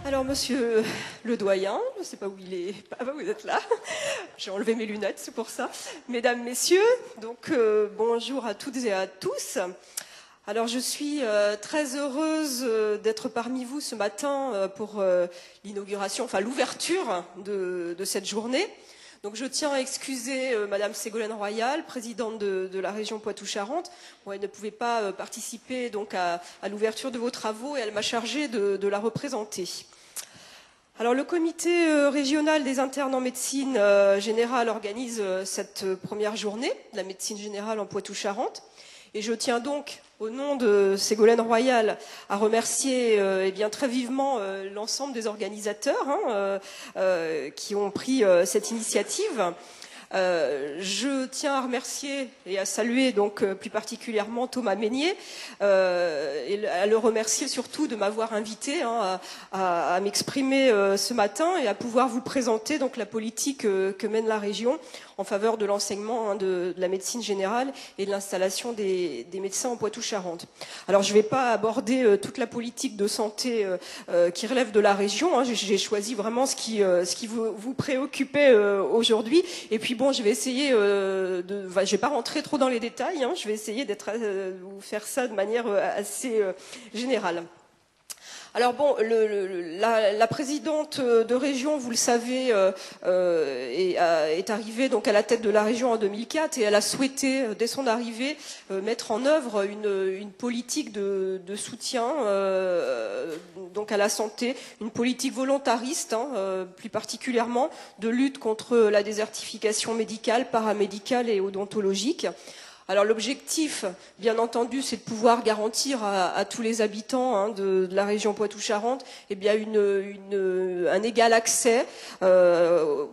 Alors, monsieur le doyen, je ne sais pas où il est. Ah bah, vous êtes là. J'ai enlevé mes lunettes, c'est pour ça. Mesdames, messieurs, donc bonjour à toutes et à tous. Alors, je suis très heureuse d'être parmi vous ce matin pour l'inauguration, enfin l'ouverture de cette journée. Donc je tiens à excuser Madame Ségolène Royal, présidente de la région Poitou-Charentes. Bon, elle ne pouvait pas participer donc à l'ouverture de vos travaux et elle m'a chargée de la représenter. Alors le comité régional des internes en médecine générale organise cette première journée de la médecine générale en Poitou-Charentes. Et je tiens donc, au nom de Ségolène Royal, à remercier eh bien, très vivement l'ensemble des organisateurs qui ont pris cette initiative. Je tiens à remercier et à saluer donc plus particulièrement Thomas Meignier et à le remercier surtout de m'avoir invité à m'exprimer ce matin et à pouvoir vous présenter donc la politique que mène la région en faveur de l'enseignement de la médecine générale et de l'installation des médecins en Poitou-Charentes. Alors je ne vais pas aborder toute la politique de santé qui relève de la région, j'ai choisi vraiment ce qui vous préoccupait aujourd'hui. Et puis bon, je vais essayer je vais pas rentrer trop dans les détails, je vais essayer vous faire ça de manière assez générale. Alors bon, la présidente de région, vous le savez, est arrivée donc à la tête de la région en 2004 et elle a souhaité, dès son arrivée, mettre en œuvre une politique de soutien donc à la santé, une politique volontariste, plus particulièrement de lutte contre la désertification médicale, paramédicale et odontologique. Alors l'objectif, bien entendu, c'est de pouvoir garantir à tous les habitants de la région Poitou-Charentes eh bien un égal accès,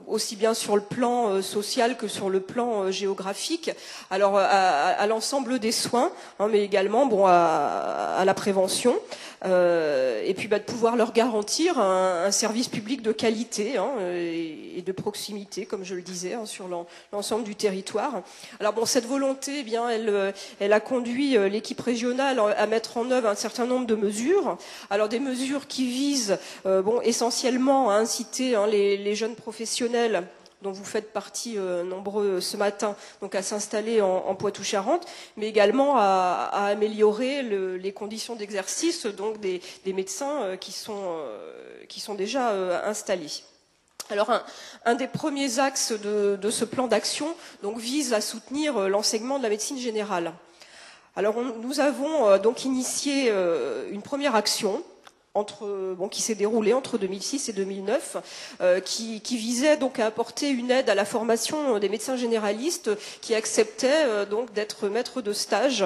aussi bien sur le plan social que sur le plan géographique, alors à l'ensemble des soins, mais également bon, à la prévention, et puis de pouvoir leur garantir un service public de qualité et de proximité, comme je le disais, sur l'ensemble du territoire. Alors bon, cette volonté, eh bien, elle a conduit l'équipe régionale à mettre en œuvre un certain nombre de mesures. Alors des mesures qui visent essentiellement à inciter les jeunes professionnels dont vous faites partie nombreux ce matin, donc à s'installer en Poitou-Charentes, mais également à améliorer les conditions d'exercice donc des médecins qui sont déjà installés. Alors un des premiers axes de ce plan d'action donc vise à soutenir l'enseignement de la médecine générale. Alors nous avons donc initié une première action qui s'est déroulée entre 2006 et 2009, qui visait donc à apporter une aide à la formation des médecins généralistes qui acceptaient donc d'être maîtres de stage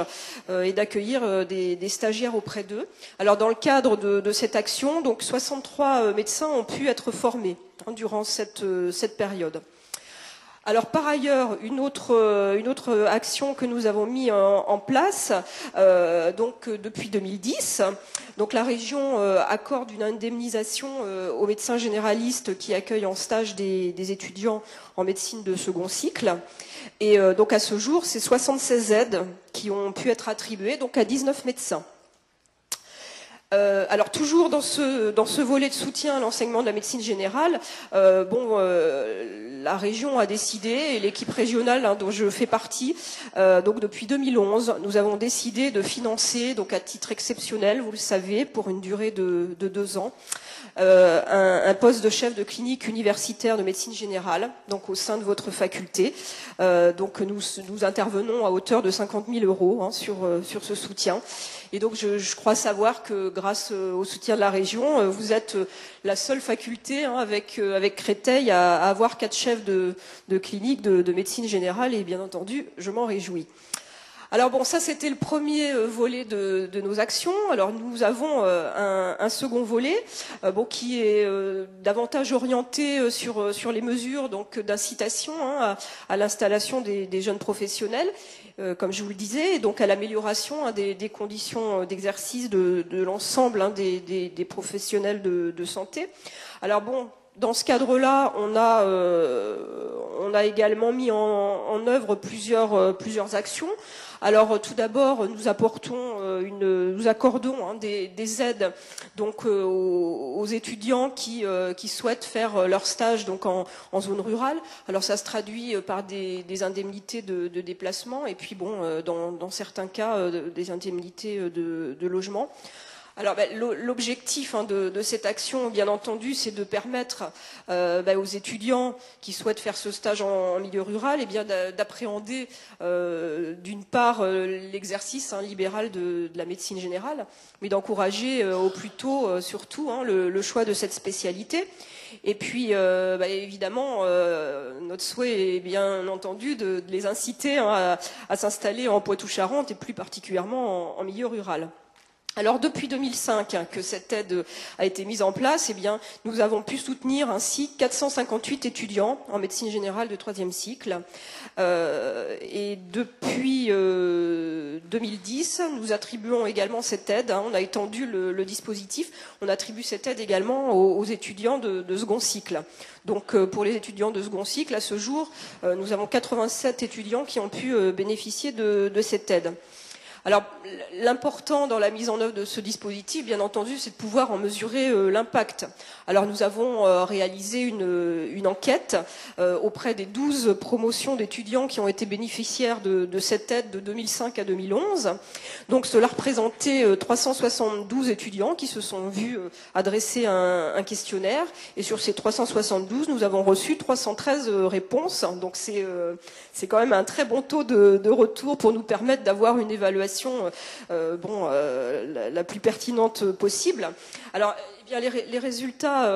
et d'accueillir des stagiaires auprès d'eux. Alors dans le cadre de cette action, donc 63 médecins ont pu être formés durant cette période. Alors par ailleurs, une autre action que nous avons mis en place donc depuis 2010, donc la région accorde une indemnisation aux médecins généralistes qui accueillent en stage des étudiants en médecine de second cycle. Et donc à ce jour, c'est 76 aides qui ont pu être attribuées donc à 19 médecins. Alors toujours dans ce volet de soutien à l'enseignement de la médecine générale, la région a décidé, et l'équipe régionale dont je fais partie, donc depuis 2011, nous avons décidé de financer, donc à titre exceptionnel, vous le savez, pour une durée de 2 ans, un poste de chef de clinique universitaire de médecine générale, donc au sein de votre faculté. Donc nous intervenons à hauteur de 50 000 € sur ce soutien. Et donc je crois savoir que grâce au soutien de la région, vous êtes la seule faculté avec Créteil à avoir 4 chefs de clinique de médecine générale et bien entendu, je m'en réjouis. Alors bon, ça c'était le premier volet de nos actions. Alors nous avons un second volet qui est davantage orienté sur les mesures donc d'incitation à l'installation des jeunes professionnels, comme je vous le disais, et donc à l'amélioration des conditions d'exercice de l'ensemble des professionnels de santé. Alors bon, dans ce cadre-là, on a également mis en œuvre plusieurs actions. Alors tout d'abord, nous accordons des aides donc aux étudiants qui souhaitent faire leur stage donc en zone rurale. Alors ça se traduit par des indemnités de déplacement et puis bon dans certains cas des indemnités de logement. Alors l'objectif de cette action, bien entendu, c'est de permettre aux étudiants qui souhaitent faire ce stage en milieu rural, d'appréhender d'une part l'exercice libéral de la médecine générale, mais d'encourager au plus tôt surtout le choix de cette spécialité. Et puis, évidemment, notre souhait est bien entendu de les inciter à s'installer en Poitou-Charentes et plus particulièrement en milieu rural. Alors depuis 2005 que cette aide a été mise en place, nous avons pu soutenir ainsi 458 étudiants en médecine générale de 3e cycle. Et depuis 2010, nous attribuons également cette aide. On a étendu le dispositif. On attribue cette aide également aux étudiants de second cycle. Donc pour les étudiants de second cycle, à ce jour, nous avons 87 étudiants qui ont pu bénéficier de cette aide. Alors, l'important dans la mise en œuvre de ce dispositif, bien entendu, c'est de pouvoir en mesurer l'impact. Alors, nous avons réalisé une enquête auprès des 12 promotions d'étudiants qui ont été bénéficiaires de cette aide de 2005 à 2011. Donc, cela représentait 372 étudiants qui se sont vus adresser un questionnaire. Et sur ces 372, nous avons reçu 313 réponses. Donc, c'est quand même un très bon taux de retour pour nous permettre d'avoir une évaluation la plus pertinente possible. Alors, les résultats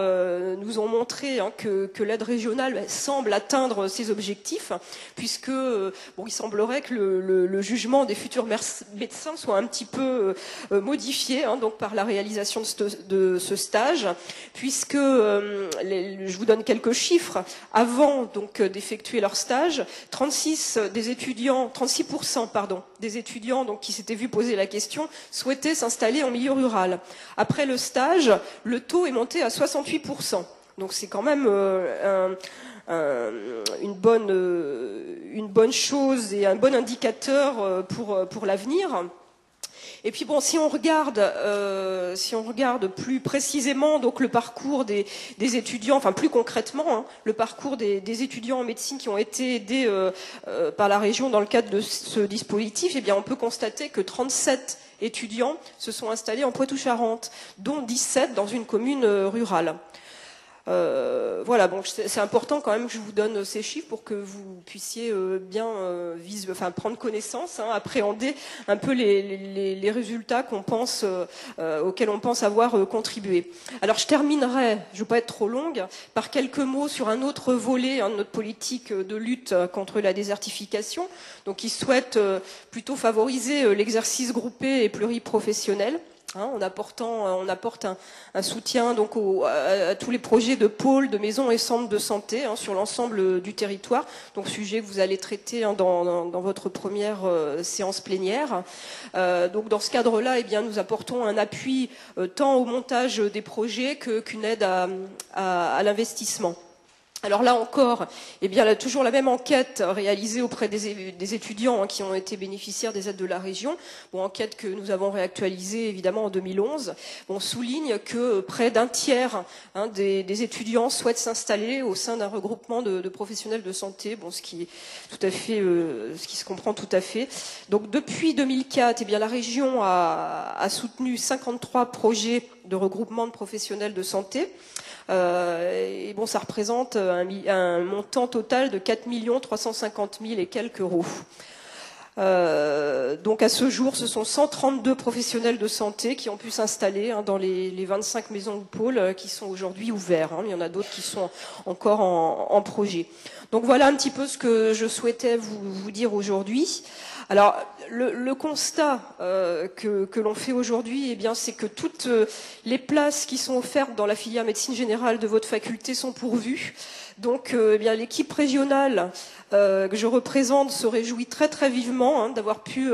nous ont montré que l'aide régionale semble atteindre ses objectifs, puisque il semblerait que le jugement des futurs médecins soit un petit peu modifié donc par la réalisation de ce stage, puisque je vous donne quelques chiffres. Avant donc d'effectuer leur stage, 36% des étudiants donc qui s'étaient vus poser la question souhaitaient s'installer en milieu rural. Après le stage, le taux est monté à 68%. Donc c'est quand même une bonne chose et un bon indicateur pour l'avenir. Et puis bon, si on regarde plus précisément donc le parcours des étudiants, enfin plus concrètement, le parcours des étudiants en médecine qui ont été aidés par la région dans le cadre de ce dispositif, on peut constater que 37 étudiants se sont installés en Poitou-Charentes, dont 17 dans une commune rurale. Voilà, bon, c'est important quand même que je vous donne ces chiffres pour que vous puissiez bien prendre connaissance, appréhender un peu les résultats auxquels on pense avoir contribué. Alors je terminerai, je ne veux pas être trop longue, par quelques mots sur un autre volet de notre politique de lutte contre la désertification, donc qui souhaite plutôt favoriser l'exercice groupé et pluriprofessionnel. On apporte un soutien donc à tous les projets de pôles, de maisons et centres de santé sur l'ensemble du territoire. Donc sujet que vous allez traiter dans votre première séance plénière. Donc dans ce cadre-là, nous apportons un appui tant au montage des projets qu'une aide à l'investissement. Alors là encore, toujours la même enquête réalisée auprès des étudiants qui ont été bénéficiaires des aides de la région. Bon, enquête que nous avons réactualisée évidemment en 2011. On souligne que près d'un tiers des étudiants souhaitent s'installer au sein d'un regroupement de professionnels de santé. Bon, ce qui se comprend tout à fait. Donc depuis 2004, la région a soutenu 53 projets de regroupement de professionnels de santé. Et bon, ça représente un montant total de 4 350 000 et quelques euros. Donc à ce jour, ce sont 132 professionnels de santé qui ont pu s'installer dans les 25 maisons ou pôles qui sont aujourd'hui ouverts. Il y en a d'autres qui sont encore en projet. Donc voilà un petit peu ce que je souhaitais vous dire aujourd'hui. Alors, le constat que l'on fait aujourd'hui, c'est que toutes les places qui sont offertes dans la filière médecine générale de votre faculté sont pourvues. Donc, l'équipe régionale que je représente se réjouit très très vivement d'avoir pu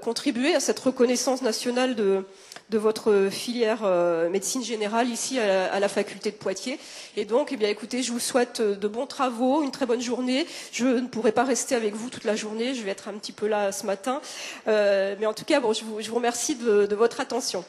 contribuer à cette reconnaissance nationale de de votre filière médecine générale ici à la faculté de Poitiers. Et donc, eh bien, écoutez, je vous souhaite de bons travaux, une très bonne journée. Je ne pourrai pas rester avec vous toute la journée, je vais être un petit peu là ce matin. Mais en tout cas, bon, je vous remercie de votre attention.